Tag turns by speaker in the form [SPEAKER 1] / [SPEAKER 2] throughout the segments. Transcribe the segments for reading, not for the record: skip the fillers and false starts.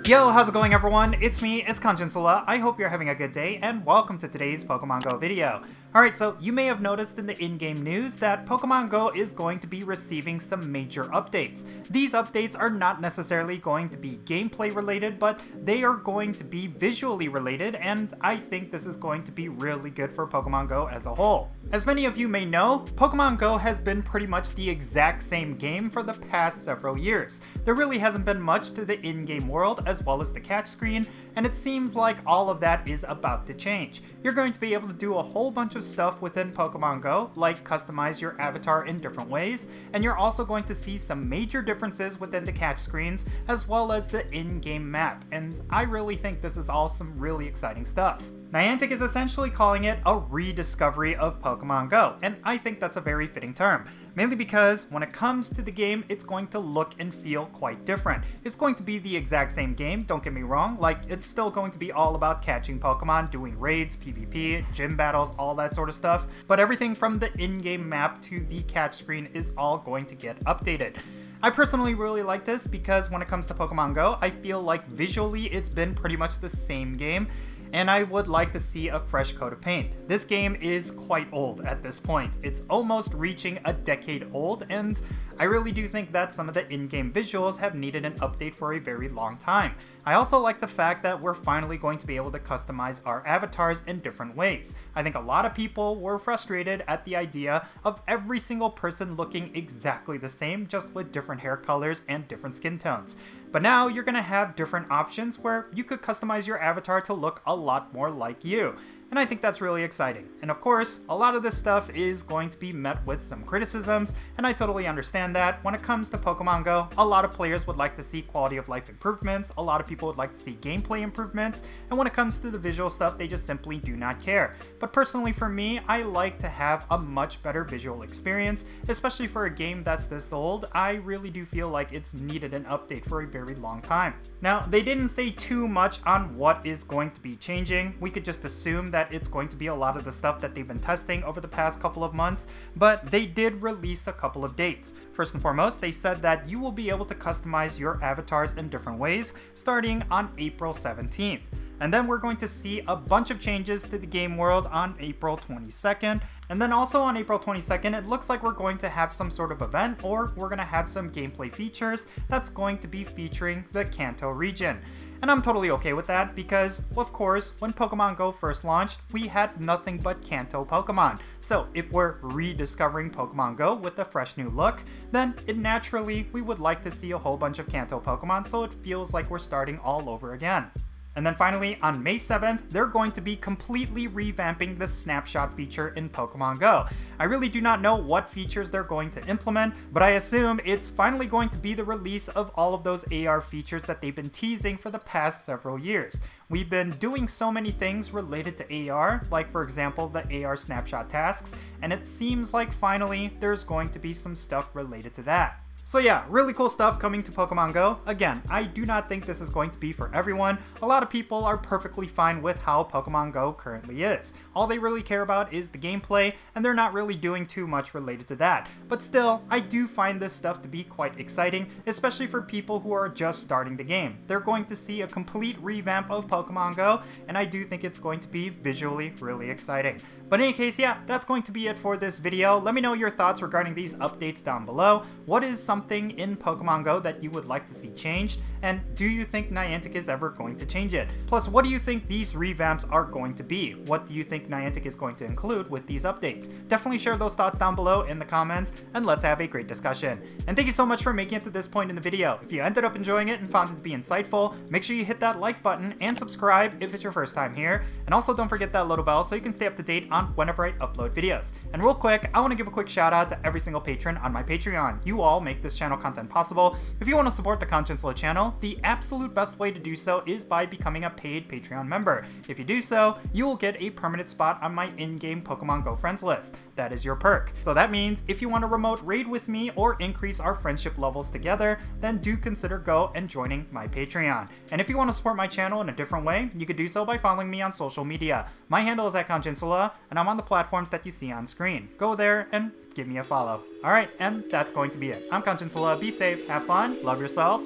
[SPEAKER 1] Yo, how's it going everyone? It's me, it's Jinsula. I hope you're having a good day, and welcome to today's Pokemon GO video. Alright, so you may have noticed in the in-game news that Pokemon GO is going to be receiving some major updates. These updates are not necessarily going to be gameplay related, but they are going to be visually related, and I think this is going to be really good for Pokemon GO as a whole. As many of you may know, Pokemon GO has been pretty much the exact same game for the past several years. There really hasn't been much to the in-game world as well as the catch screen, and it seems like all of that is about to change. You're going to be able to do a whole bunch of stuff within Pokemon GO, like customize your avatar in different ways, and you're also going to see some major differences within the catch screens as well as the in-game map, and I really think this is all some really exciting stuff. Niantic is essentially calling it a rediscovery of Pokemon GO, and I think that's a very fitting term. Mainly because when it comes to the game, it's going to look and feel quite different. It's going to be the exact same game, don't get me wrong, like it's still going to be all about catching Pokemon, doing raids, PvP, gym battles, all that sort of stuff, but everything from the in-game map to the catch screen is all going to get updated. I personally really like this because when it comes to Pokemon GO, I feel like visually it's been pretty much the same game, and I would like to see a fresh coat of paint. This game is quite old at this point. It's almost reaching a decade old, and I really do think that some of the in-game visuals have needed an update for a very long time. I also like the fact that we're finally going to be able to customize our avatars in different ways. I think a lot of people were frustrated at the idea of every single person looking exactly the same, just with different hair colors and different skin tones. But now you're going to have different options where you could customize your avatar to look a lot more like you. And I think that's really exciting. And of course, a lot of this stuff is going to be met with some criticisms, and I totally understand that. When it comes to Pokemon GO, a lot of players would like to see quality of life improvements, a lot of people would like to see gameplay improvements, and when it comes to the visual stuff, they just simply do not care. But personally for me, I like to have a much better visual experience, especially for a game that's this old. I really do feel like it's needed an update for a very long time. Now, they didn't say too much on what is going to be changing. We could just assume that it's going to be a lot of the stuff that they've been testing over the past couple of months, but they did release a couple of dates. First and foremost, they said that you will be able to customize your avatars in different ways, starting on April 17th. And then we're going to see a bunch of changes to the game world on April 22nd. And then also on April 22nd, it looks like we're going to have some sort of event, or we're going to have some gameplay features that's going to be featuring the Kanto region. And I'm totally okay with that because, of course, when Pokemon GO first launched, we had nothing but Kanto Pokemon. So if we're rediscovering Pokemon GO with a fresh new look, then we would like to see a whole bunch of Kanto Pokemon so it feels like we're starting all over again. And then finally, on May 7th, they're going to be completely revamping the Snapshot feature in Pokemon GO. I really do not know what features they're going to implement, but I assume it's finally going to be the release of all of those AR features that they've been teasing for the past several years. We've been doing so many things related to AR, like for example the AR Snapshot tasks, and it seems like finally there's going to be some stuff related to that. So yeah, really cool stuff coming to Pokemon GO. Again, I do not think this is going to be for everyone. A lot of people are perfectly fine with how Pokemon GO currently is. All they really care about is the gameplay, and they're not really doing too much related to that. But still, I do find this stuff to be quite exciting, especially for people who are just starting the game. They're going to see a complete revamp of Pokemon GO, and I do think it's going to be visually really exciting. But in any case, yeah, that's going to be it for this video. Let me know your thoughts regarding these updates down below. What is something in Pokemon GO that you would like to see changed? And do you think Niantic is ever going to change it? Plus, what do you think these revamps are going to be? What do you think Niantic is going to include with these updates? Definitely share those thoughts down below in the comments, and let's have a great discussion. And thank you so much for making it to this point in the video. If you ended up enjoying it and found it to be insightful, make sure you hit that like button and subscribe if it's your first time here. And also don't forget that little bell so you can stay up to date on whenever I upload videos. And real quick, I want to give a quick shout out to every single patron on my Patreon. You all make this channel content possible. If you want to support the Jinsula channel, the absolute best way to do so is by becoming a paid Patreon member. If you do so, you will get a permanent spot on my in-game Pokemon GO friends list. That is your perk. So that means if you want to remote raid with me or increase our friendship levels together, then do consider go and joining my Patreon. And if you want to support my channel in a different way, you could do so by following me on social media. My handle is @Jinsula, and I'm on the platforms that you see on screen. Go there and give me a follow. Alright, and that's going to be it. I'm Jinsula. Be safe, have fun, love yourself.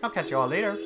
[SPEAKER 1] I'll catch you all later.